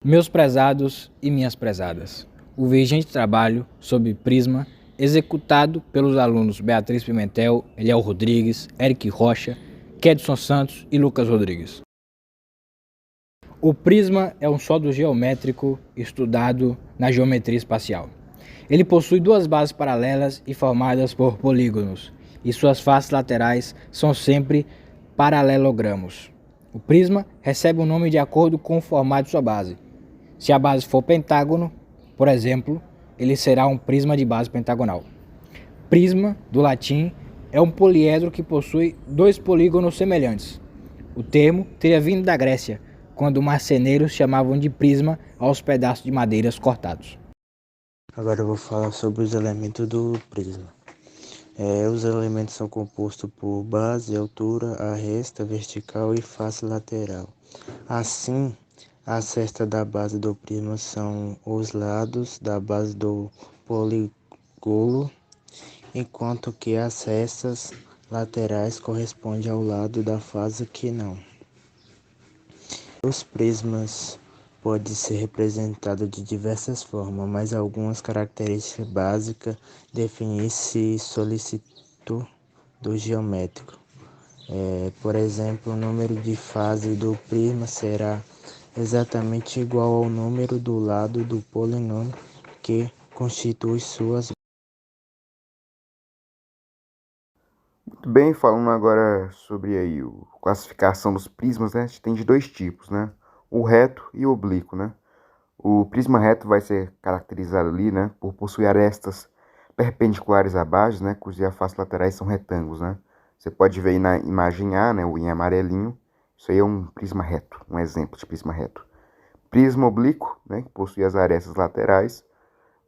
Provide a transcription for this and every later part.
Meus prezados e minhas prezadas, o vigente trabalho sob prisma executado pelos alunos Beatriz Pimentel, Eliel Rodrigues, Eric Rocha, Kedson Santos e Lucas Rodrigues. O prisma é um sólido geométrico estudado na geometria espacial. Ele possui duas bases paralelas e formadas por polígonos, e suas faces laterais são sempre paralelogramos. O prisma recebe o nome de acordo com o formato de sua base. Se a base for pentágono, por exemplo, ele será um prisma de base pentagonal. Prisma, do latim, é um poliedro que possui dois polígonos semelhantes. O termo teria vindo da Grécia, quando marceneiros chamavam de prisma aos pedaços de madeiras cortados. Agora eu vou falar sobre os elementos do prisma. Os elementos são compostos por base, altura, aresta vertical e face lateral. Assim, a cesta da base do prisma são os lados da base do polígono, enquanto que as cestas laterais correspondem ao lado da face que não. Os prismas podem ser representados de diversas formas, mas algumas características básicas definem esse solicitor do geométrico. Por exemplo, o número de fases do prisma será exatamente igual ao número do lado do polinômio que constitui suas. Muito bem, falando agora sobre aí a classificação dos prismas, né? A gente tem de dois tipos, né? O reto e o oblíquo, né? O prisma reto vai ser caracterizado ali, né, por possuir arestas perpendiculares à base, né, cujas faces laterais são retângulos, né? Você pode ver aí na imagem A, né, em amarelinho, isso aí é um prisma reto, um exemplo de prisma reto. Prisma oblíquo, né, que possui as arestas laterais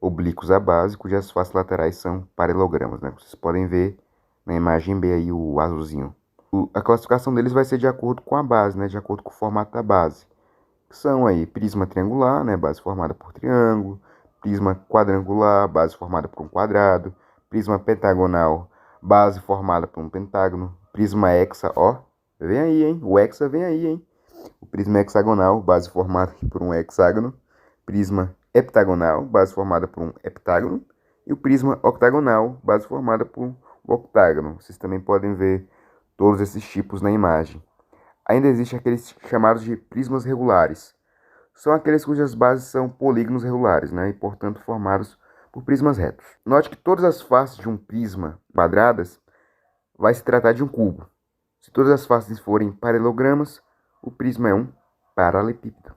oblíquos à base, cujas faces laterais são paralelogramas, né? Vocês podem ver na imagem B aí o azulzinho. A classificação deles vai ser de acordo com a base, né, de acordo com o formato da base. São aí prisma triangular, né, base formada por triângulo, prisma quadrangular, base formada por um quadrado, prisma pentagonal, base formada por um pentágono, prisma hexa, ó, vem aí, hein, o hexa vem aí, hein, o prisma hexagonal, base formada por um hexágono, prisma heptagonal, base formada por um heptágono, e o prisma octagonal, base formada por um octágono. Vocês também podem ver todos esses tipos na imagem. Ainda existem aqueles chamados de prismas regulares. São aqueles cujas bases são polígonos regulares, né, e portanto formados por prismas retos. Note que todas as faces de um prisma quadradas vai se tratar de um cubo. Se todas as faces forem paralelogramas, o prisma é um paralelepípedo.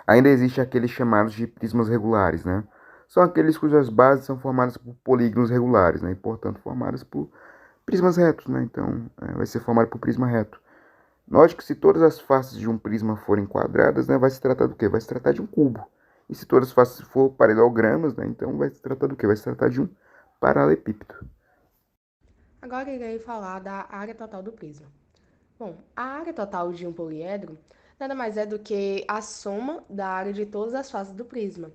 Ainda existem aqueles chamados de prismas regulares, né? São aqueles cujas bases são formadas por polígonos regulares, né, e portanto formadas por prismas retos, né? Então vai ser formado por prisma reto. Note que se todas as faces de um prisma forem quadradas, né, vai se tratar do quê? Vai se tratar de um cubo. E se todas as faces forem paralelogramas, né, então vai se tratar do quê? Vai se tratar de um paralelepípedo. Agora irei falar da área total do prisma. Bom, a área total de um poliedro nada mais é do que a soma da área de todas as faces do prisma.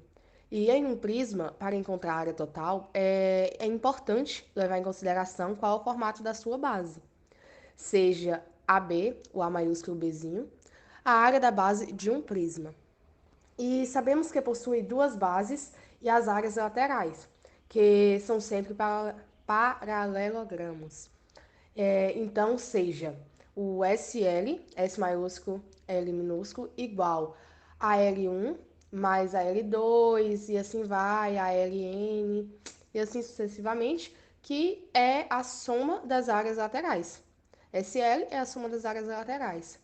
E em um prisma, para encontrar a área total, é importante levar em consideração qual é o formato da sua base. Seja AB, o A maiúsculo Bzinho, a área da base de um prisma. E sabemos que possui duas bases e as áreas laterais, que são sempre paralelogramos. Então, seja o SL, S maiúsculo, L minúsculo, igual a L1 mais a L2, e assim vai, a LN, e assim sucessivamente, que é a soma das áreas laterais. SL é a soma das áreas laterais.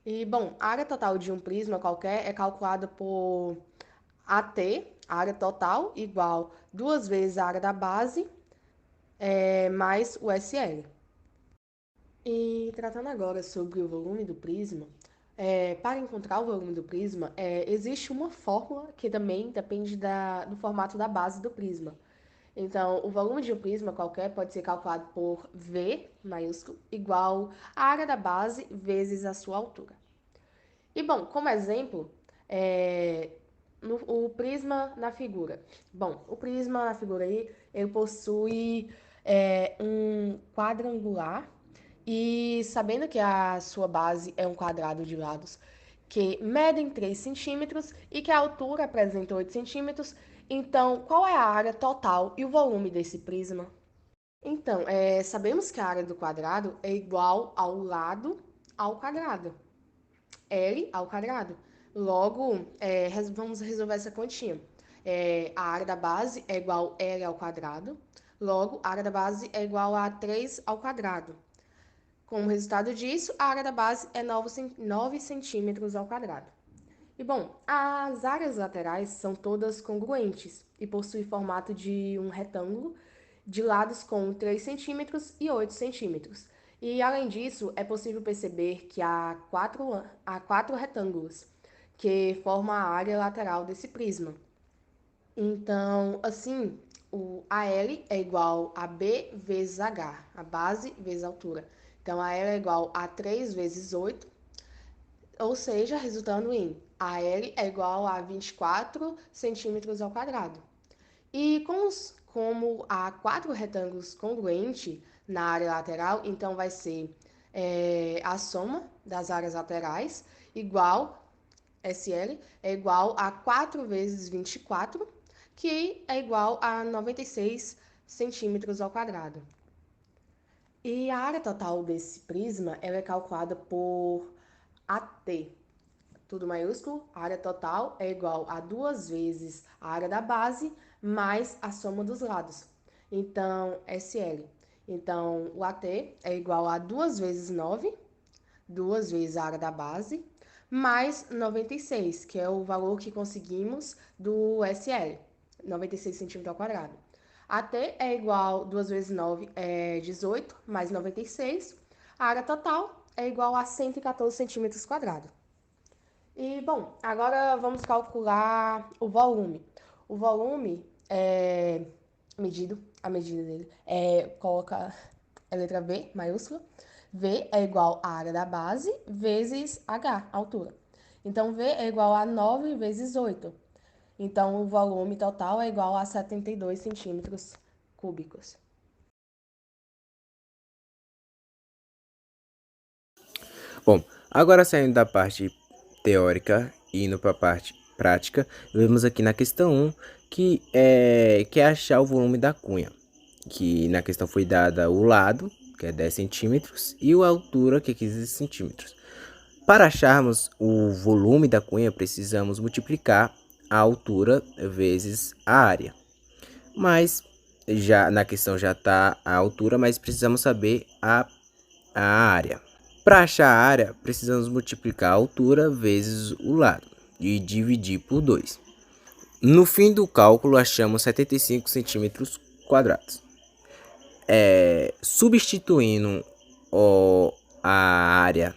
E, bom, a área total de um prisma qualquer é calculada por AT, a área total, igual duas vezes a área da base, mais o SL. E tratando agora sobre o volume do prisma, para encontrar o volume do prisma, existe uma fórmula que também depende do formato da base do prisma. Então, o volume de um prisma qualquer pode ser calculado por V, maiúsculo, igual a área da base vezes a sua altura. E, bom, como exemplo, o prisma na figura. Bom, o prisma na figura aí, ele possui um quadrangular. E sabendo que a sua base é um quadrado de lados que medem 3 centímetros e que a altura apresenta 8 centímetros. Então, qual é a área total e o volume desse prisma? Então, sabemos que a área do quadrado é igual ao lado ao quadrado, L ao quadrado. Logo, vamos resolver essa continha. A área da base é igual a L ao quadrado, logo, a área da base é igual a 3 ao quadrado. Como resultado disso, a área da base é 9 centímetros ao quadrado. E bom, as áreas laterais são todas congruentes e possuem formato de um retângulo de lados com 3 centímetros e 8 centímetros. E além disso, é possível perceber que há quatro retângulos que formam a área lateral desse prisma. Então, assim, o AL é igual a B vezes H, a base vezes a altura. Então, a L é igual a 3 vezes 8, ou seja, resultando em AL é igual a 24 centímetros ao quadrado. E como há 4 retângulos congruentes na área lateral, então vai ser a soma das áreas laterais igual, SL, é igual a 4 vezes 24, que é igual a 96 centímetros ao quadrado. E a área total desse prisma ela é calculada por AT, tudo maiúsculo, a área total é igual a 2 vezes a área da base mais a soma dos lados. Então, SL. Então, o AT é igual a 2 vezes 9, 2 vezes a área da base, mais 96, que é o valor que conseguimos do SL, 96 centímetros ao quadrado. AT é igual a 2 vezes 9, 18, mais 96. A área total é igual a 114 centímetros quadrados. E, bom, agora vamos calcular o volume. O volume é a medida dele, coloca a letra V, maiúscula. V é igual à área da base vezes H, altura. Então, V é igual a 9 vezes 8. Então, o volume total é igual a 72 centímetros cúbicos. Bom, agora saindo da parte teórica e indo para a parte prática, vemos aqui na questão 1 que é achar o volume da cunha, que na questão foi dada o lado, que é 10 centímetros, e a altura, que é 15 centímetros. Para acharmos o volume da cunha, precisamos multiplicar a altura vezes a área. Mas já na questão já está a altura, mas precisamos saber a área. Para achar a área, precisamos multiplicar a altura vezes o lado e dividir por 2. No fim do cálculo, achamos 75 centímetros quadrados. Substituindo a área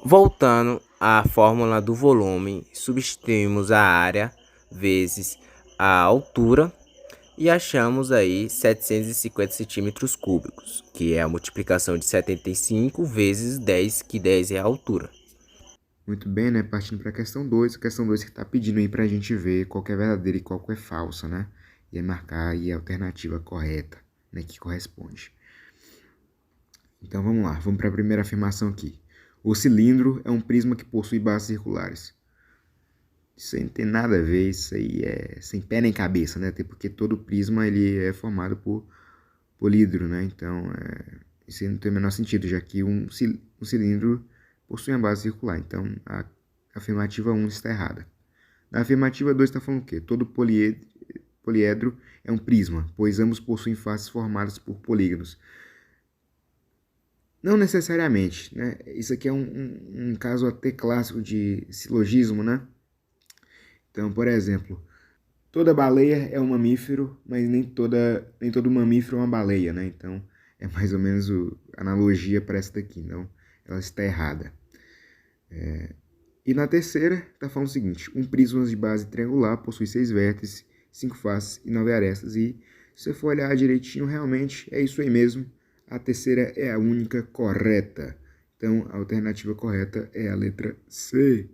Voltando à fórmula do volume, substituímos a área vezes a altura e achamos aí 750 centímetros cúbicos, que é a multiplicação de 75 vezes 10, que 10 é a altura. Muito bem, né? Partindo para a questão 2 que está pedindo aí para a gente ver qual que é verdadeira e qual que é falsa, né? E marcar aí a alternativa correta, né? Que corresponde. Então vamos lá, vamos para a primeira afirmação aqui. O cilindro é um prisma que possui bases circulares. Isso aí não tem nada a ver, isso aí é sem pé nem cabeça, né? Até porque todo prisma ele é formado por polídro, né? Então, isso aí não tem o menor sentido, já que um cilindro possui uma base circular. Então, a afirmativa 1 está errada. Na afirmativa 2 está falando o quê? Todo poliedro é um prisma, pois ambos possuem faces formadas por polígonos. Não necessariamente, né? Isso aqui é um caso até clássico de silogismo, né? Então, por exemplo, toda baleia é um mamífero, mas nem todo mamífero é uma baleia, né? Então, é mais ou menos a analogia para essa daqui. Então, ela está errada. E na terceira, está falando o seguinte. Um prisma de base triangular possui 6 vértices, 5 faces e 9 arestas. E se você for olhar direitinho, realmente é isso aí mesmo. A terceira é a única correta. Então, a alternativa correta é a letra C.